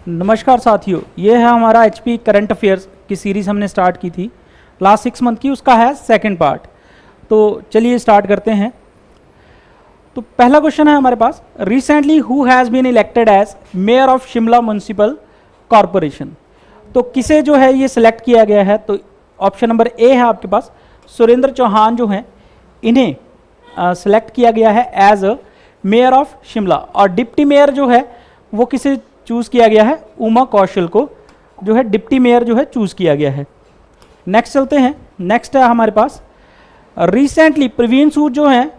नमस्कार साथियों, ये है हमारा एचपी करंट अफेयर्स की सीरीज़ हमने स्टार्ट की थी लास्ट 6 मंथ की, उसका है सेकंड पार्ट। तो चलिए स्टार्ट करते हैं। तो पहला क्वेश्चन है हमारे पास, recently who has been elected as mayor of Shimla municipal corporation. तो किसे जो है ये सिलेक्ट किया गया है, तो ऑप्शन नंबर ए है आपके पास, सुरेंद्र चौहान जो हैं इन्हें सिलेक्ट किया गया है as a mayor of Shimla. और डिप्टी मेयर जो है वो किसे चूज किया गया है, उमा कौशल को जो है डिप्टी मेयर जो है चूज किया गया है। नेक्स्ट चलते हैं। नेक्स्ट है हमारे पास, रिसेंटली प्रवीण सूद जो हैं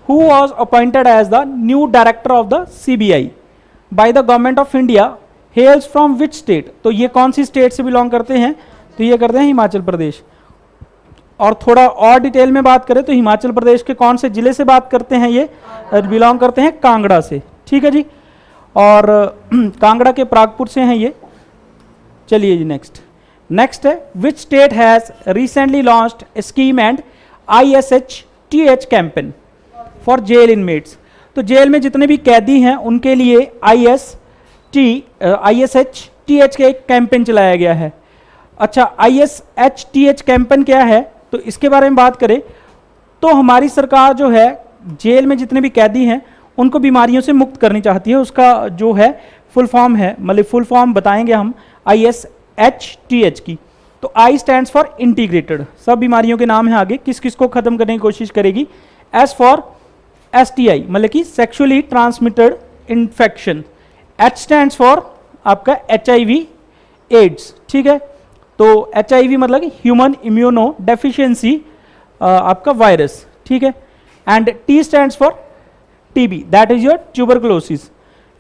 who was appointed as the new director of the CBI by the government of India hails from which state. तो ये कौन सी स्टेट से बिलोंग करते हैं, तो ये करते हैं हिमाचल प्रदेश। और थोड़ा और डिटेल में बात करें तो हिमाचल प्रदेश के कौन से जिले से बात करते हैं, ये बिलोंग करते हैं कांगड़ा से। ठीक है जी, और कांगड़ा के प्रागपुर से हैं ये। चलिए जी नेक्स्ट है, which state has recently launched scheme and ISHTH campaign for jail inmates. तो जेल में जितने भी कैदी हैं उनके लिए ISHTH के एक कैंपेन चलाया गया है। अच्छा, ISHTH कैंपेन क्या है, तो इसके बारे में बात करें तो हमारी सरकार जो है जेल में जितने भी कैदी हैं उनको बीमारियों से मुक्त करनी चाहती है। उसका जो है फुल फॉर्म है, मतलब फुल फॉर्म बताएंगे हम ISHTH की। तो I स्टैंड्स फॉर इंटीग्रेटेड, सब बीमारियों के नाम है आगे, किस किस को खत्म करने की कोशिश करेगी। S फॉर STI मतलब कि sexually transmitted infection. H stands for आपका HIV एड्स। ठीक है, तो HIV मतलब ह्यूमन इम्यूनो डेफिशिएंसी आपका वायरस। ठीक है, and T stands for TB, that is your tuberculosis,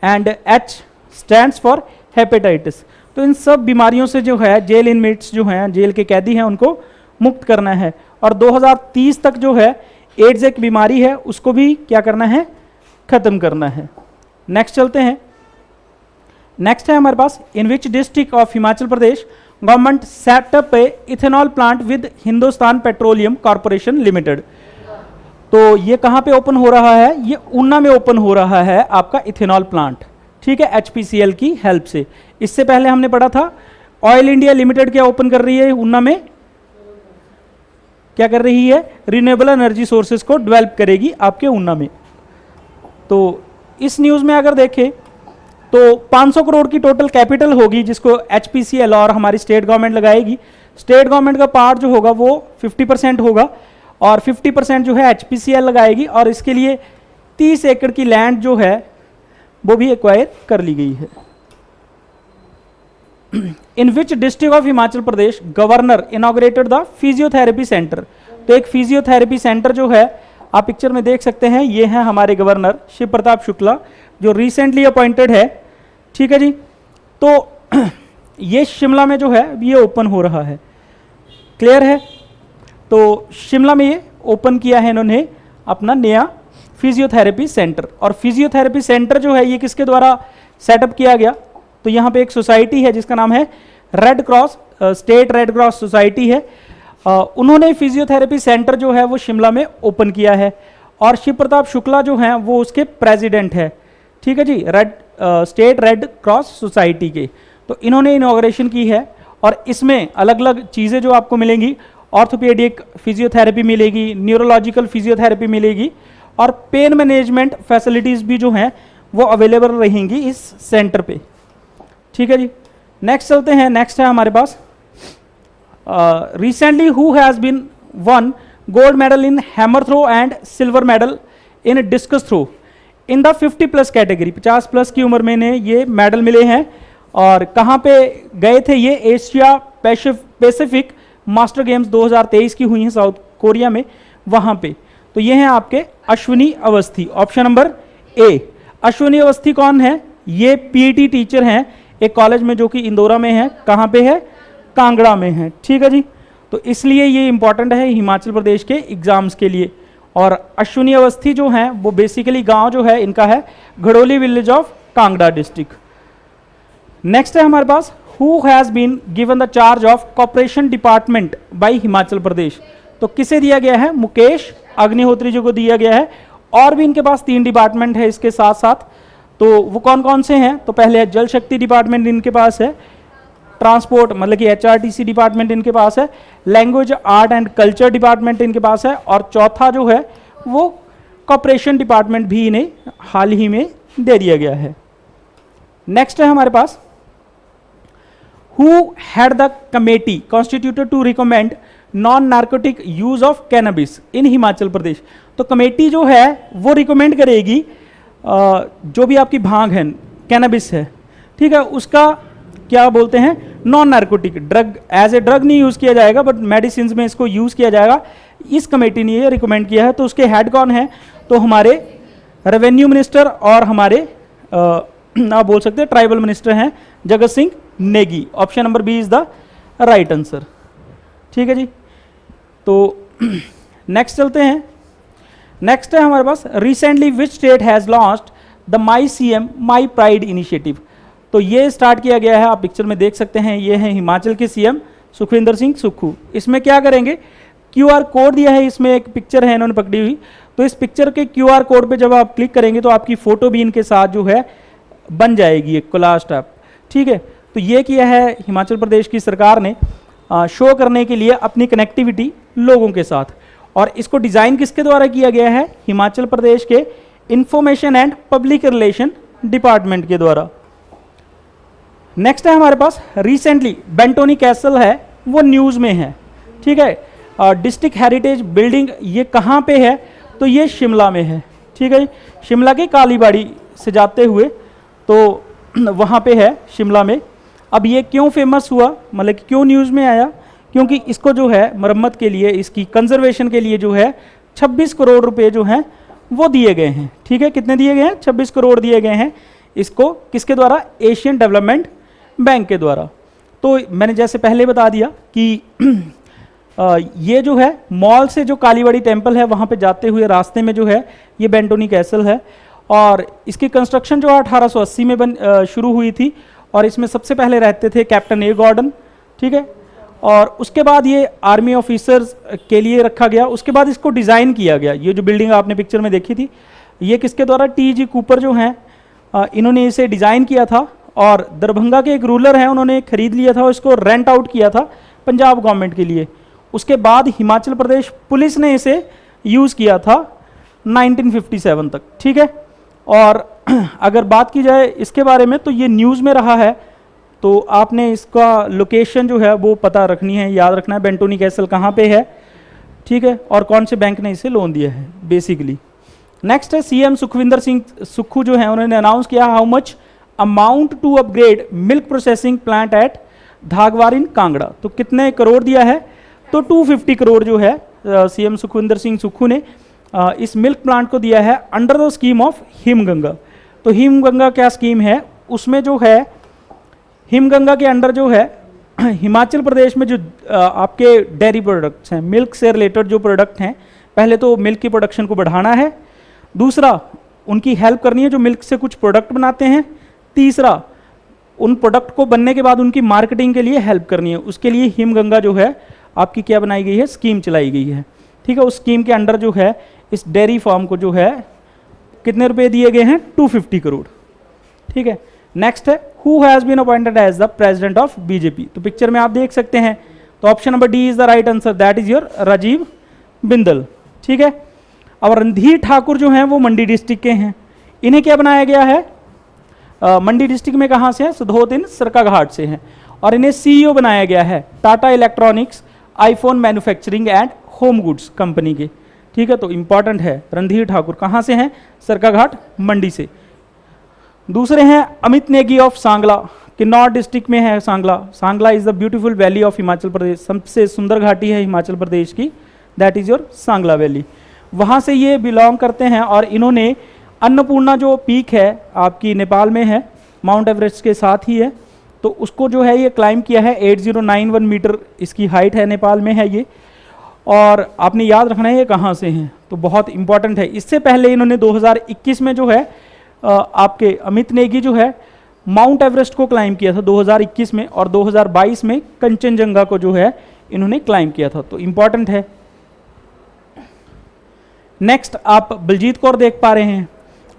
and H stands for hepatitis. तो इन सब बीमारियों से जो है जेल इनमेट्स जो हैं, जेल के कैदी हैं, उनको मुक्त करना है। और 2030 तक जो है एड्स एक बीमारी है उसको भी क्या करना है, खत्म करना है। नेक्स्ट चलते हैं। नेक्स्ट है हमारे पास, in which district of Himachal Pradesh government setup a ethanol plant with Hindustan petroleum corporation limited. तो ये कहाँ पे ओपन हो रहा है, ये ऊना में ओपन हो रहा है आपका इथेनॉल प्लांट। ठीक है, HPCL की हेल्प से। इससे पहले हमने पढ़ा था ऑयल इंडिया लिमिटेड क्या ओपन कर रही है ऊना में, क्या कर रही है, रिन्यूएबल एनर्जी सोर्सेज को डेवलप करेगी आपके ऊना में। तो इस न्यूज़ में अगर देखें तो 500 करोड़ की टोटल कैपिटल होगी जिसको HPCL और हमारी स्टेट गवर्नमेंट लगाएगी। स्टेट गवर्नमेंट का पार्ट जो होगा वो 50% होगा और 50% जो है HPCL लगाएगी। और इसके लिए 30 एकड़ की लैंड जो है वो भी एक्वायर कर ली गई है। In which district of Himachal Pradesh governor inaugurated the physiotherapy centre. तो एक फिजियोथेरेपी सेंटर जो है आप पिक्चर में देख सकते हैं, ये है हमारे गवर्नर शिव प्रताप शुक्ला जो रिसेंटली अपॉइंटेड है। ठीक है जी, तो ये शिमला में जो है ये ओपन हो रहा है, क्लियर है। तो शिमला में ये ओपन किया है इन्होंने अपना नया फिजियोथेरेपी सेंटर। और फिजियोथेरेपी सेंटर जो है ये किसके द्वारा सेटअप किया गया, तो यहाँ पे एक सोसाइटी है जिसका नाम है red cross, state red cross society है। उन्होंने फिजियोथेरेपी सेंटर जो है वो शिमला में ओपन किया है और शिव प्रताप शुक्ला जो हैं वो उसके प्रेसिडेंट है। ठीक है जी, स्टेट रेड क्रॉस सोसाइटी के। तो इन्होंने इनॉग्रेशन की है और इसमें अलग अलग चीज़ें जो आपको मिलेंगी, ऑर्थोपेडिक फिजियोथेरेपी मिलेगी, न्यूरोलॉजिकल फिजियोथेरेपी मिलेगी और पेन मैनेजमेंट फैसिलिटीज़ भी जो हैं वो अवेलेबल रहेंगी इस सेंटर पे। ठीक है जी, नेक्स्ट चलते हैं। नेक्स्ट है हमारे पास, recently who has been won gold medal in hammer throw and silver medal in discus throw in the 50+ category. 50+ की उम्र में ने ये मेडल मिले हैं। और कहाँ पे गए थे ये, एशिया पैसिफिक मास्टर गेम्स 2023 की हुई हैं साउथ कोरिया में, वहाँ पे। तो ये हैं आपके Ashwini Awasthi, option number A. Ashwini Awasthi कौन है, ये PET टीचर हैं एक कॉलेज में जो कि इंदौरा में है। कहाँ पे है, कांगड़ा में है। ठीक है जी, तो इसलिए ये इंपॉर्टेंट है हिमाचल प्रदेश के एग्जाम्स के लिए। और अश्विनी अवस्थी जो हैं वो बेसिकली गांव जो है इनका है घड़ोली village of Kangra district. Next है हमारे पास, who has been given the charge of corporation department by Himachal Pradesh. तो किसे दिया गया है, मुकेश अग्निहोत्री जी को दिया गया है और भी इनके पास 3 डिपार्टमेंट है इसके साथ साथ, तो वो कौन कौन से हैं? तो पहले है जल शक्ति डिपार्टमेंट इनके पास है, ट्रांसपोर्ट मतलब कि HRTC डिपार्टमेंट इनके पास है, language art and culture department इनके पास है, और चौथा जो है वो कॉर्पोरेशन डिपार्टमेंट भी इन्हें हाल ही में दे दिया गया है। नेक्स्ट है हमारे पास, who had the committee constituted to recommend non narcotic use of cannabis in Himachal Pradesh. तो कमेटी जो है वो रिकमेंड करेगी जो भी आपकी भांग है, कैनबिस है, ठीक है, उसका क्या बोलते हैं, non narcotic drug, as a drug नहीं यूज किया जाएगा बट मेडिसिन में इसको यूज किया जाएगा, इस कमेटी ने ये रिकमेंड किया है। तो उसके हेड कौन है? तो हमारे रेवेन्यू मिनिस्टर और हमारे आप बोल सकते हैं ट्राइबल मिनिस्टर हैं Jagat Singh Negi. Option number B is the right answer. ठीक है जी, तो नेक्स्ट चलते हैं। नेक्स्ट है हमारे पास, recently which state has launched the my CM my pride initiative. तो ये स्टार्ट किया गया है, आप पिक्चर में देख सकते हैं, ये है हिमाचल के CM सुखविंदर सिंह सुक्खू। इसमें क्या करेंगे, QR कोड दिया है, इसमें एक पिक्चर है इन्होंने पकड़ी हुई, तो इस पिक्चर के QR कोड पे जब आप क्लिक करेंगे तो आपकी फोटो भी इनके साथ जो है बन जाएगी, एक कोलाज टाइप। ठीक है, तो ये किया है हिमाचल प्रदेश की सरकार ने शो करने के लिए अपनी कनेक्टिविटी लोगों के साथ, और इसको डिज़ाइन किसके द्वारा किया गया है? हिमाचल प्रदेश के information and public relation department के द्वारा। नेक्स्ट है हमारे पास, रिसेंटली बेंटोनी कैसल है वो न्यूज़ में है। ठीक है, डिस्ट्रिक्ट हेरिटेज बिल्डिंग ये कहाँ पे है? तो ये शिमला में है। ठीक है, शिमला के कालीबाड़ी से जाते हुए तो वहाँ पे है शिमला में। अब ये क्यों फेमस हुआ, मतलब कि क्यों न्यूज़ में आया? क्योंकि इसको जो है मरम्मत के लिए, इसकी कंजर्वेशन के लिए जो है 26 करोड़ रुपए जो हैं वो दिए गए हैं। ठीक है, कितने दिए गए हैं? 26 करोड़ दिए गए हैं इसको, किसके द्वारा? एशियन डेवलपमेंट बैंक के द्वारा। तो मैंने जैसे पहले बता दिया कि ये जो है मॉल से जो कालीबाड़ी टेम्पल है वहाँ पे जाते हुए रास्ते में जो है ये बेंटोनी कैसल है, और इसकी कंस्ट्रक्शन जो 1880 में शुरू हुई थी, और इसमें सबसे पहले रहते थे कैप्टन A गॉर्डन। ठीक है, और उसके बाद ये आर्मी ऑफिसर्स के लिए रखा गया। उसके बाद इसको डिज़ाइन किया गया, ये जो बिल्डिंग आपने पिक्चर में देखी थी ये किसके द्वारा? TG कूपर जो हैं इन्होंने इसे डिज़ाइन किया था, और दरभंगा के एक रूलर हैं उन्होंने खरीद लिया था और इसको रेंट आउट किया था पंजाब गवर्नमेंट के लिए। उसके बाद हिमाचल प्रदेश पुलिस ने इसे यूज़ किया था 1957 तक। ठीक है, और अगर बात की जाए इसके बारे में तो ये न्यूज़ में रहा है, तो आपने इसका लोकेशन जो है वो पता रखनी है, याद रखना है बेंटोनी कैसल कहाँ पे है। ठीक है, और कौन से बैंक ने इसे लोन दिया है बेसिकली। नेक्स्ट है CM सुखविंदर सिंह सुक्खू जो है उन्होंने अनाउंस किया how much amount to upgrade milk processing plant at Dhagwar in Kangra. तो कितने करोड़ दिया है? तो 250 करोड़ जो है CM सुखविंदर सिंह सुक्खू ने इस मिल्क प्लांट को दिया है अंडर द स्कीम ऑफ हिमगंगा। तो हिमगंगा क्या स्कीम है? उसमें जो है हिमगंगा के अंडर जो है हिमाचल प्रदेश में जो आपके डेयरी प्रोडक्ट्स हैं, मिल्क से रिलेटेड जो प्रोडक्ट हैं, पहले तो मिल्क की प्रोडक्शन को बढ़ाना है, दूसरा उनकी हेल्प करनी है जो मिल्क से कुछ प्रोडक्ट बनाते हैं, तीसरा उन प्रोडक्ट को बनने के बाद उनकी मार्केटिंग के लिए हेल्प करनी है। उसके लिए हिमगंगा जो है आपकी क्या बनाई गई है? स्कीम चलाई गई है। ठीक है, उस स्कीम के अंडर जो है इस डेयरी फार्म को जो है कितने रुपए दिए गए हैं? 250 करोड़। ठीक है, नेक्स्ट है who has been appointed as the president of BJP। तो पिक्चर में आप देख सकते हैं, तो option number D is the right answer, that is your Rajeev Bindal. ठीक है, अब रणधीर ठाकुर जो हैं वो मंडी डिस्ट्रिक्ट के हैं, इन्हें क्या बनाया गया है? मंडी डिस्ट्रिक्ट में कहाँ से है? सधोत इन सरकाघाट से हैं, और इन्हें CEO बनाया गया है Tata electronics iPhone manufacturing and home goods company के। ठीक है, तो इंपॉर्टेंट है, रणधीर ठाकुर कहाँ से हैं? सरकाघाट मंडी से। दूसरे हैं अमित नेगी ऑफ सांगला, किन्नौर डिस्ट्रिक्ट में है Sangla. Sangla is the beautiful valley of Himachal Pradesh, सबसे सुंदर घाटी है हिमाचल प्रदेश की, that is your Sangla valley. वहाँ से ये बिलोंग करते हैं, और इन्होंने अन्नपूर्णा जो पीक है आपकी नेपाल में है, माउंट एवरेस्ट के साथ ही है, तो उसको जो है ये क्लाइम किया है। 8091 मीटर इसकी हाइट है, नेपाल में है ये, और आपने याद रखना है ये कहाँ से हैं, तो बहुत इंपॉर्टेंट है। इससे पहले इन्होंने 2021 में जो है आपके अमित नेगी जो है माउंट एवरेस्ट को क्लाइम किया था 2021 में, और 2022 में कंचनजंगा को जो है इन्होंने क्लाइम किया था, तो इंपॉर्टेंट है। नेक्स्ट आप बलजीत कौर देख पा रहे हैं।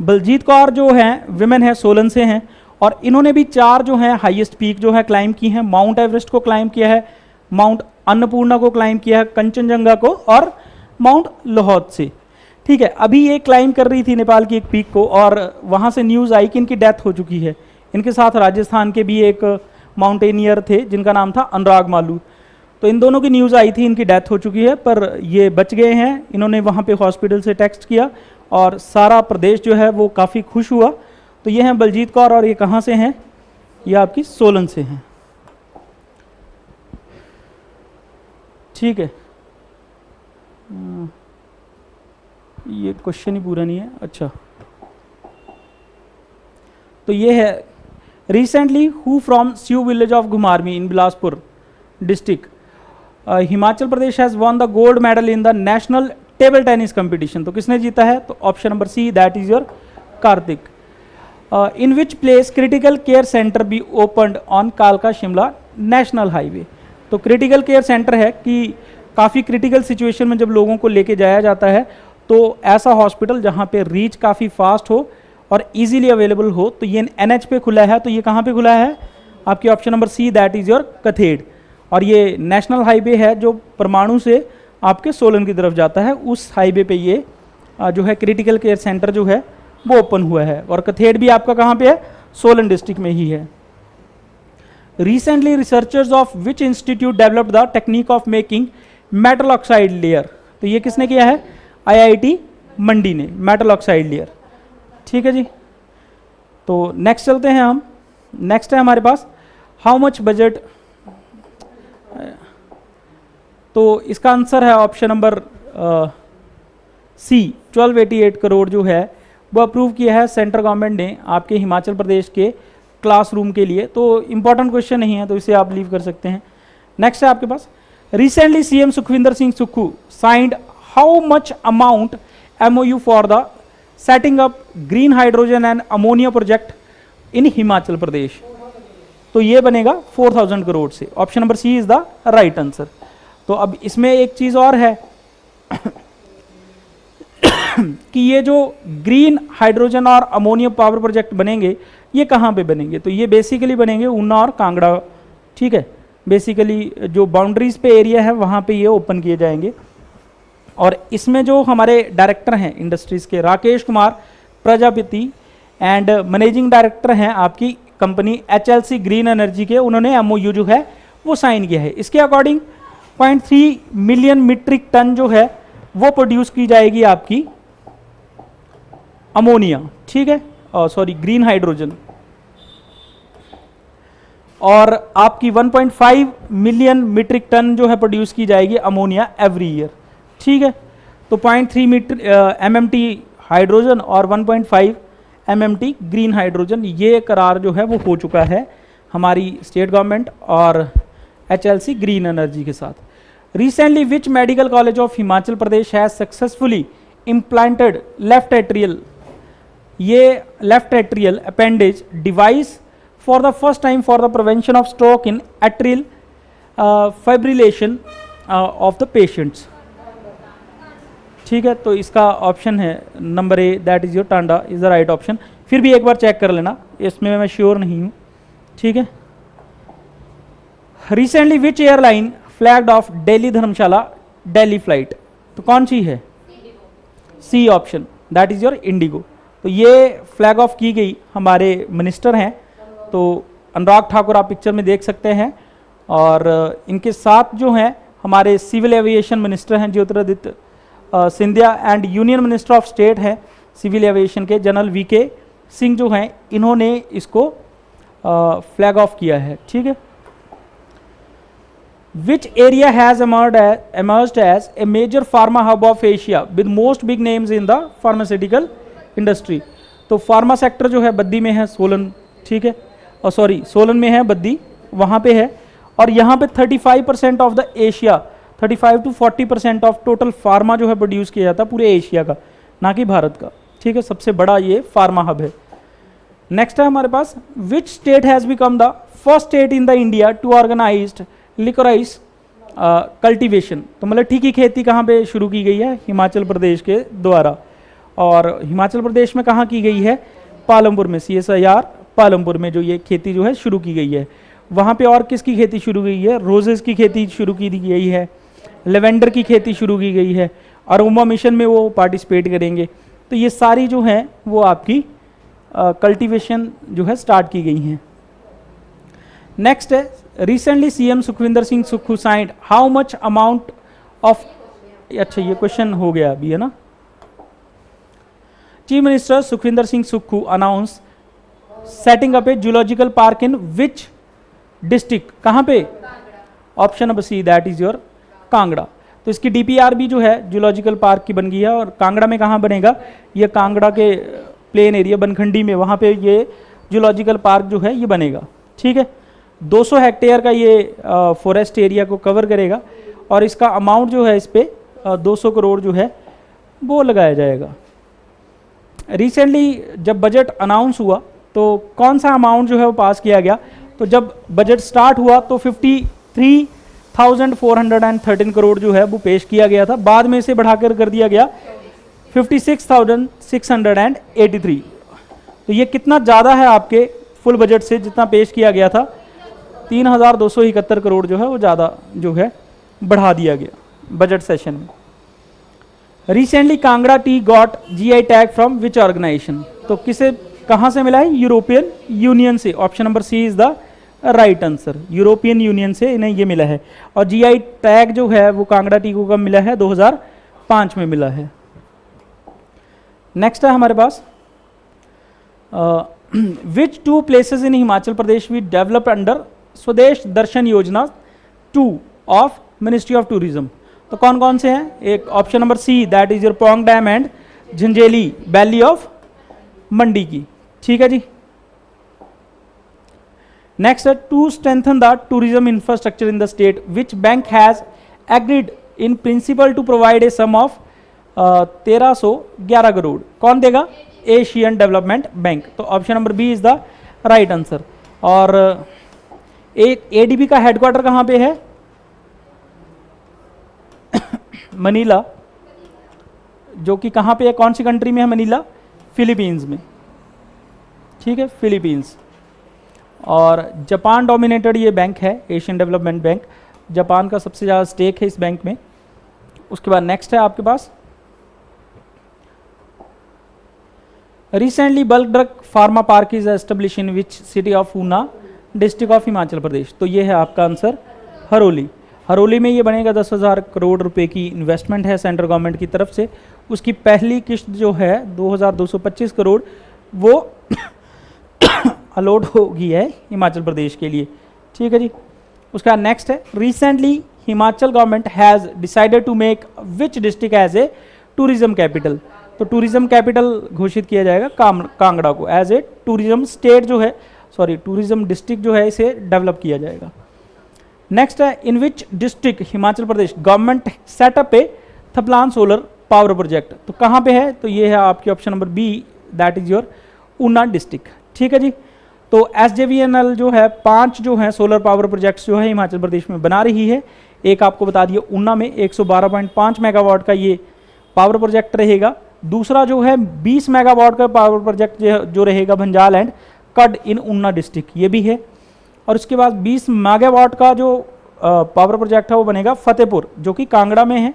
बलजीत कौर जो हैं विमेन है, सोलन से हैं, और इन्होंने भी 4 जो है हाईएस्ट पीक जो है क्लाइम की हैं। माउंट एवरेस्ट को क्लाइम किया है, माउंट अन्नपूर्णा को क्लाइम किया है, कंचनजंगा को, और माउंट लोहौत से। ठीक है, अभी ये क्लाइम कर रही थी नेपाल की एक पीक को, और वहाँ से न्यूज़ आई कि इनकी डेथ हो चुकी है। इनके साथ राजस्थान के भी एक माउंटेनियर थे जिनका नाम था अनुराग मालू, तो इन दोनों की न्यूज़ आई थी इनकी डेथ हो चुकी है, पर ये बच गए हैं। इन्होंने वहाँ पे हॉस्पिटल से टेक्स्ट किया और सारा प्रदेश जो है वो काफ़ी खुश हुआ। तो ये हैं बलजीत कौर, और ये कहाँ से हैं? ये आपकी सोलन से हैं। ठीक है, ये क्वेश्चन ही पूरा नहीं है। अच्छा, तो ये है recently who from Syu village of घुमारवी in Bilaspur district Himachal Pradesh has won the gold medal in the national table tennis competition. तो किसने जीता है? तो option number C, that is your Kartik. In which place critical care centre be opened on कालका Shimla national highway. तो critical care centre है कि काफ़ी क्रिटिकल सिचुएशन में जब लोगों को लेके जाया जाता है तो ऐसा हॉस्पिटल जहाँ पे रीच काफ़ी फास्ट हो और इजीली अवेलेबल हो, तो ये NH पे खुला है। तो ये कहाँ पे खुला है? आपकी option number C, that is your Kathed. और ये नेशनल हाईवे है जो परमाणु से आपके सोलन की तरफ जाता है, उस हाईवे पे ये जो है क्रिटिकल केयर सेंटर जो है वो ओपन हुआ है। और कथेड़ भी आपका कहाँ पे है? सोलन डिस्ट्रिक्ट में ही है। Recently researchers of which institute developed the technique of making metal oxide layer. तो ये किसने किया है? IIT मंडी ने, मेटल ऑक्साइड लेयर। ठीक है जी, तो नेक्स्ट चलते हैं हम। नेक्स्ट है हमारे पास हाउ मच बजट। तो इसका आंसर है ऑप्शन नंबर सी, 1288 करोड़ जो है वो अप्रूव किया है सेंट्रल गवर्नमेंट ने आपके हिमाचल प्रदेश के क्लासरूम के लिए। तो इंपॉर्टेंट क्वेश्चन नहीं है, तो इसे आप लीव कर सकते हैं। नेक्स्ट है आपके पास recently CM Sukhvinder Singh Sukhu signed how much amount MOU for the setting up green hydrogen and ammonia project in Himachal Pradesh. तो ये बनेगा 4000 करोड़ से। Option number C is the right answer. तो अब इसमें एक चीज और है कि ये जो ग्रीन हाइड्रोजन और अमोनिया पावर प्रोजेक्ट बनेंगे ये कहाँ पे बनेंगे? तो ये बेसिकली बनेंगे ऊना और कांगड़ा। ठीक है, बेसिकली जो बाउंड्रीज पे एरिया है वहाँ पे ये ओपन किए जाएंगे। और इसमें जो हमारे डायरेक्टर हैं इंडस्ट्रीज के, Rakesh Kumar Prajapati, and managing director हैं आपकी कंपनी HLC ग्रीन एनर्जी के, उन्होंने MOU जो है वो साइन किया है। इसके अकॉर्डिंग 0.3 मिलियन मीट्रिक टन जो है वो प्रोड्यूस की जाएगी आपकी अमोनिया। ठीक है, सॉरी ग्रीन हाइड्रोजन, और आपकी 1.5 मिलियन मीट्रिक टन जो है प्रोड्यूस की जाएगी अमोनिया एवरी ईयर। ठीक है, तो 0.3 MMT हाइड्रोजन और 1.5 MMT ग्रीन हाइड्रोजन, ये करार जो है वो हो चुका है हमारी स्टेट गवर्नमेंट और HLC ग्रीन एनर्जी के साथ। Recently which medical college of Himachal Pradesh has successfully implanted left atrial, ये left atrial appendage device for the first time for the prevention of stroke in atrial fibrillation of the patients. ठीक है, तो इसका option है number A, that is your Tanda is the right option. फिर भी एक बार check कर लेना, इसमें मैं श्योर नहीं हूँ। ठीक है, recently which airline flagged off Delhi Dharamshala Delhi flight. तो कौन सी है? C option, that is your IndiGo. तो ये फ्लैग ऑफ की गई हमारे मिनिस्टर हैं, तो अनुराग ठाकुर आप पिक्चर में देख सकते हैं, और इनके साथ जो हैं हमारे सिविल एविएशन मिनिस्टर हैं Jyotiraditya Scindia, and union minister of state है सिविल एविएशन के जनरल VK सिंह जो हैं, इन्होंने इसको फ्लैग ऑफ किया है। ठीक है, which area has emerged as a major pharma hub of Asia with most big names in the pharmaceutical industry। तो फार्मा सेक्टर जो है बद्दी में है, सोलन। ठीक है, और सॉरी सोलन में है, बद्दी वहाँ पे है, और यहाँ पे 35% of the Asia, 35 to 40% of total pharma जो है प्रोड्यूस किया जाता है पूरे एशिया का, ना कि भारत का। ठीक है, सबसे बड़ा ये फार्मा हब है। नेक्स्ट है हमारे पास which state has become the first state in the India to organized liquorice cultivation, तो मलट्ठी की खेती कहाँ पे शुरू की गई है? हिमाचल प्रदेश के द्वारा। और हिमाचल प्रदेश में कहाँ की गई है? पालमपुर में, CSIR पालमपुर में जो ये खेती जो है शुरू की गई है। वहाँ पे और किसकी खेती शुरू की गई है? रोजेस की खेती शुरू की गई है, लेवेंडर की खेती शुरू की गई है, अरोमा मिशन में वो पार्टिसिपेट करेंगे। तो ये सारी जो हैं वो आपकी कल्टीवेशन जो है स्टार्ट की गई हैं। नेक्स्ट है, recently CM Sukhvinder Singh Sukhu signed how much amount of, अच्छा ये क्वेश्चन हो गया अभी है ना। Chief minister Sukhvinder Singh Sukhu announce setting up a zoological park in which district, कहाँ पे? Option number C, that is your Kangra. तो इसकी DPR भी जो है जूलॉजिकल पार्क की बन गई है। और कांगड़ा में कहाँ बनेगा? ये कांगड़ा के प्लेन एरिया बनखंडी में, वहाँ पे ये जूलॉजिकल पार्क जो है ये बनेगा। ठीक है, 200 हेक्टेयर का ये फॉरेस्ट एरिया को कवर करेगा और इसका अमाउंट जो है इस पर 200 करोड़ जो है वो लगाया जाएगा। रिसेंटली जब बजट अनाउंस हुआ तो कौन सा अमाउंट जो है वो पास किया गया? तो जब बजट स्टार्ट हुआ तो 53,413 करोड़ जो है वो पेश किया गया था। बाद में इसे बढ़ाकर कर दिया गया 56,683। तो ये कितना ज़्यादा है आपके फुल बजट से? जितना पेश किया गया था 3,271 करोड़ जो है वो ज़्यादा जो है बढ़ा दिया गया बजट सेशन में। Recently Kangra tea got GI tag from which organisation, तो किसे कहाँ से मिला है? यूरोपियन यूनियन से। Option number C is the right answer, European Union से इन्हें ये मिला है। और GI टैग जो है वो कांगड़ा टी को कब मिला है? 2005 में मिला है। नेक्स्ट है हमारे पास which 2 places in Himachal Pradesh we develop under Swadesh Darshan योजना 2 ऑफ मिनिस्ट्री ऑफ टूरिज्म। तो कौन कौन से हैं? एक option number C, that is your Pong dam and Janjehli valley of Mandi की। ठीक है जी। नेक्स्ट है to strengthen the tourism infrastructure in the state which bank has agreed in principle to provide a sum of 1311 crore. कौन देगा? Asian development bank. तो option number B is the right answer. और ADB का headquarter कहाँ पे है? Manila, जो कि कहाँ पे है? कौन सी कंट्री में है मनीला? फिलीपींस में। ठीक है, फिलीपींस। और जापान डोमिनेटेड ये बैंक है, एशियन डेवलपमेंट बैंक। जापान का सबसे ज़्यादा स्टेक है इस बैंक में। उसके बाद नेक्स्ट है आपके पास recently bulk drug pharma park is establish in which city of Una district of Himachal Pradesh. तो ये है आपका आंसर हरोली। हरोली में ये बनेगा 10,000 करोड़ रुपए की इन्वेस्टमेंट है सेंट्रल गवर्नमेंट की तरफ से। उसकी पहली किस्त जो है 2,225 करोड़ वो अलॉट होगी है हिमाचल प्रदेश के लिए। ठीक है जी। उसका नेक्स्ट है recently Himachal government has decided to make which district as a tourism capital. तो टूरिज्म कैपिटल घोषित किया जाएगा कांगड़ा को एज ए टूरिज्म स्टेट जो है, सॉरी टूरिज्म डिस्ट्रिक्ट जो है इसे डेवलप किया जाएगा। नेक्स्ट है in which district Himachal Pradesh government setup a Thaplan solar power project. तो कहाँ पे है? तो ये है आपकी option number B, that is your Una district. ठीक है जी। तो SJVNL जो है 5 जो है सोलर पावर प्रोजेक्ट्स जो है हिमाचल प्रदेश में बना रही है। एक आपको बता दिया ऊना में 112.5 मेगावाट का ये पावर प्रोजेक्ट रहेगा। दूसरा जो है 20 मेगावाट का पावर प्रोजेक्ट जो रहेगा भंजाल एंड कड इन ऊना डिस्ट्रिक्ट, ये भी है। और उसके बाद 20 मेगावाट का जो पावर प्रोजेक्ट है वो बनेगा फतेहपुर जो कि कांगड़ा में है।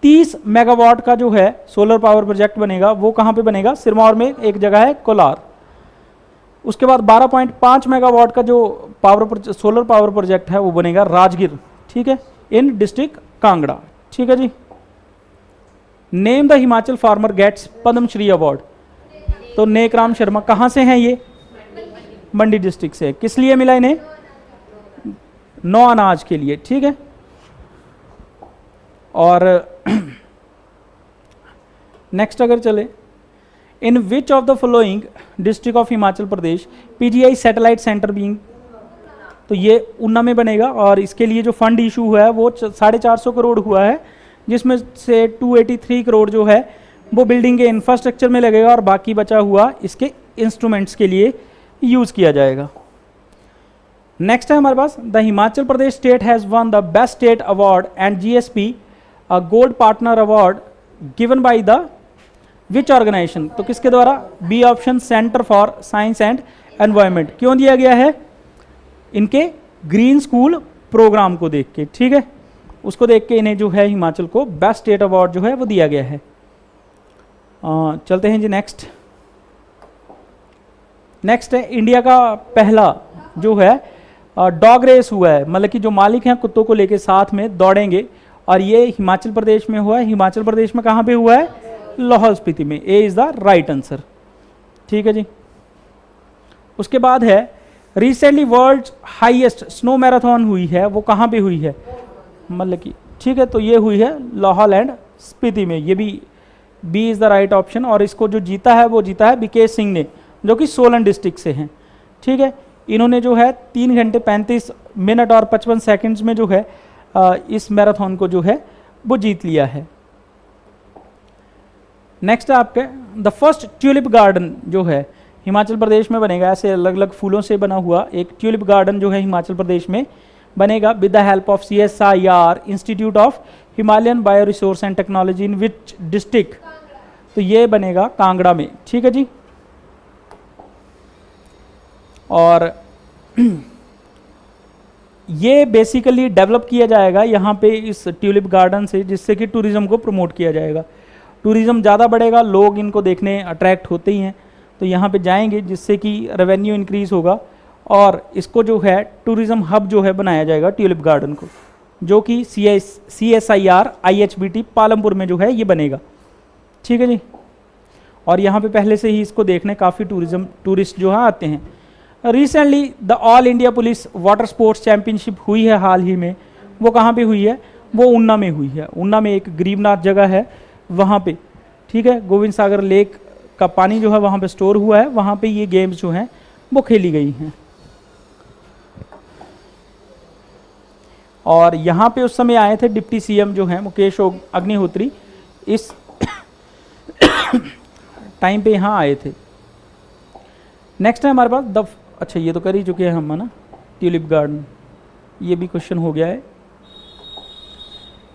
30 मेगावाट का जो है सोलर पावर प्रोजेक्ट बनेगा वो कहाँ पे बनेगा? सिरमौर में एक जगह है कोलार। उसके बाद 12.5 मेगावाट का जो सोलर पावर प्रोजेक्ट है वो बनेगा राजगिर। ठीक है, इन डिस्ट्रिक्ट कांगड़ा। ठीक है जी। Name the Himachal farmer gets Padmashri award. तो नेकराम शर्मा कहाँ से हैं ये? मंडी डिस्ट्रिक्ट से। किस लिए मिला इन्हें? नौ अनाज के लिए। ठीक है। और नेक्स्ट अगर चले in which of the following district of Himachal Pradesh PGI satellite centre being. तो ये ऊना में बनेगा और इसके लिए जो फंड इशू हुआ है वो 450 करोड़ हुआ है, जिसमें से 283 करोड़ जो है वो बिल्डिंग के इंफ्रास्ट्रक्चर में लगेगा और बाकी बचा हुआ इसके इंस्ट्रूमेंट्स के लिए यूज़ किया जाएगा। नेक्स्ट है हमारे पास, the Himachal Pradesh state has won the best state award and GSP gold partner award given by the which organisation. तो किसके द्वारा? B option, centre for science and environment. क्यों दिया गया है? इनके ग्रीन स्कूल प्रोग्राम को देख के, ठीक है, उसको देख के इन्हें जो है हिमाचल को बेस्ट स्टेट अवार्ड जो है वो दिया गया है। चलते हैं जी नेक्स्ट। नेक्स्ट है इंडिया का पहला जो है डॉग रेस हुआ है, मतलब कि जो मालिक हैं कुत्तों को लेके साथ में दौड़ेंगे, और ये हिमाचल प्रदेश में हुआ है। हिमाचल प्रदेश में कहाँ पे हुआ है? लाहौल स्पीति में। ए इज द राइट आंसर, ठीक है जी। उसके बाद है recently world highest snow marathon हुई है, वो कहाँ पे हुई है? मतलब कि ठीक है, तो ये हुई है लाहौल एंड स्पीति में। ये भी B is the right option. और इसको जो जीता है वो जीता है विकेश सिंह ने, जो कि सोलन डिस्ट्रिक्ट से हैं, ठीक है। इन्होंने जो है 3 घंटे 35 मिनट और 55 सेकंड्स में जो है इस मैराथन को जो है वो जीत लिया है। नेक्स्ट है आपके द फर्स्ट ट्यूलिप गार्डन जो है हिमाचल प्रदेश में बनेगा। ऐसे अलग अलग फूलों से बना हुआ एक ट्यूलिप गार्डन जो है हिमाचल प्रदेश में बनेगा with the help of CSIR institute of Himalayan bio resource and technology in which district? तो ये बनेगा कांगड़ा में, ठीक है जी। और ये बेसिकली डेवलप किया जाएगा यहाँ पे इस ट्यूलिप गार्डन से, जिससे कि टूरिज्म को प्रमोट किया जाएगा। टूरिज्म ज़्यादा बढ़ेगा, लोग इनको देखने अट्रैक्ट होते ही हैं, तो यहाँ पे जाएंगे, जिससे कि रेवेन्यू इंक्रीज होगा, और इसको जो है टूरिज्म हब जो है बनाया जाएगा ट्यूलिप गार्डन को, जो कि CSIR IHBT पालमपुर में जो है ये बनेगा, ठीक है जी। और यहाँ पे पहले से ही इसको देखने काफ़ी टूरिस्ट जो है आते हैं। Recently the all India police water sports championship हुई है हाल ही में, वो कहाँ पे हुई है? वो ऊना में हुई है। ऊना में एक गरीबनाथ जगह है वहाँ पे, ठीक है, गोविंद सागर लेक का पानी जो है वहाँ पे स्टोर हुआ है, वहाँ पे ये गेम्स जो हैं वो खेली गई हैं। और यहाँ पे उस समय आए थे डिप्टी CM जो हैं मुकेश अग्निहोत्री, इस टाइम पे यहाँ आए थे। नेक्स्ट है हमारे पास द, अच्छा ये तो कर ही चुके हैं हम, है ना, ट्यूलिप गार्डन, ये भी क्वेश्चन हो गया है।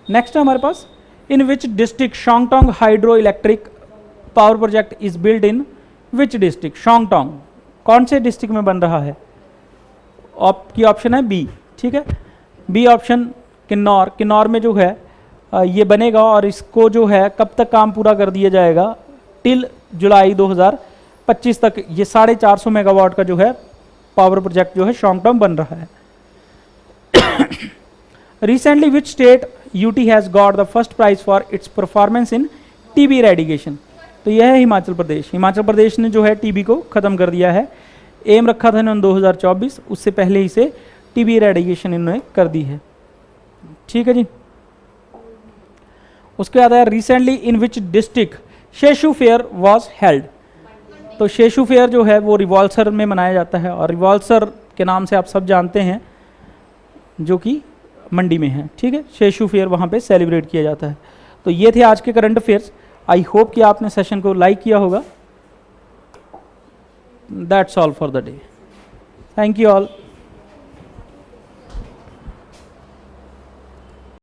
नेक्स्ट है हमारे पास in which district Shongtong hydro electric power project is build in which district? Shongtong कौन से डिस्ट्रिक्ट में बन रहा है? आपकी ऑप्शन है बी, ठीक है, बी ऑप्शन किन्नौर। किन्नौर में जो है ये बनेगा, और इसको जो है कब तक काम पूरा कर दिया जाएगा? टिल जुलाई 2025 तक ये 450 मेगावाट का जो है पावर प्रोजेक्ट जो है शॉन्गटोंग बन रहा है। Recently which state UT has got the first prize for its performance in TB eradication? तो यह है हिमाचल प्रदेश। हिमाचल प्रदेश ने जो है TB को ख़त्म कर दिया है। एम रखा था इन्होंने 2024, उससे पहले ही से TB इरेडिकेशन इन्होंने कर दी है, ठीक है जी। उसके बाद है recently in which district Seshu fair was held? तो शेषु फेयर जो है वो रिवॉल्सर में मनाया जाता है, और रिवॉल्सर के नाम से आप सब जानते हैं, जो कि मंडी में है, ठीक है। शेषु फेयर वहाँ पे सेलिब्रेट किया जाता है। तो ये थे आज के करंट अफेयर्स। आई होप कि आपने सेशन को लाइक किया होगा। That's all for the day. Thank you all.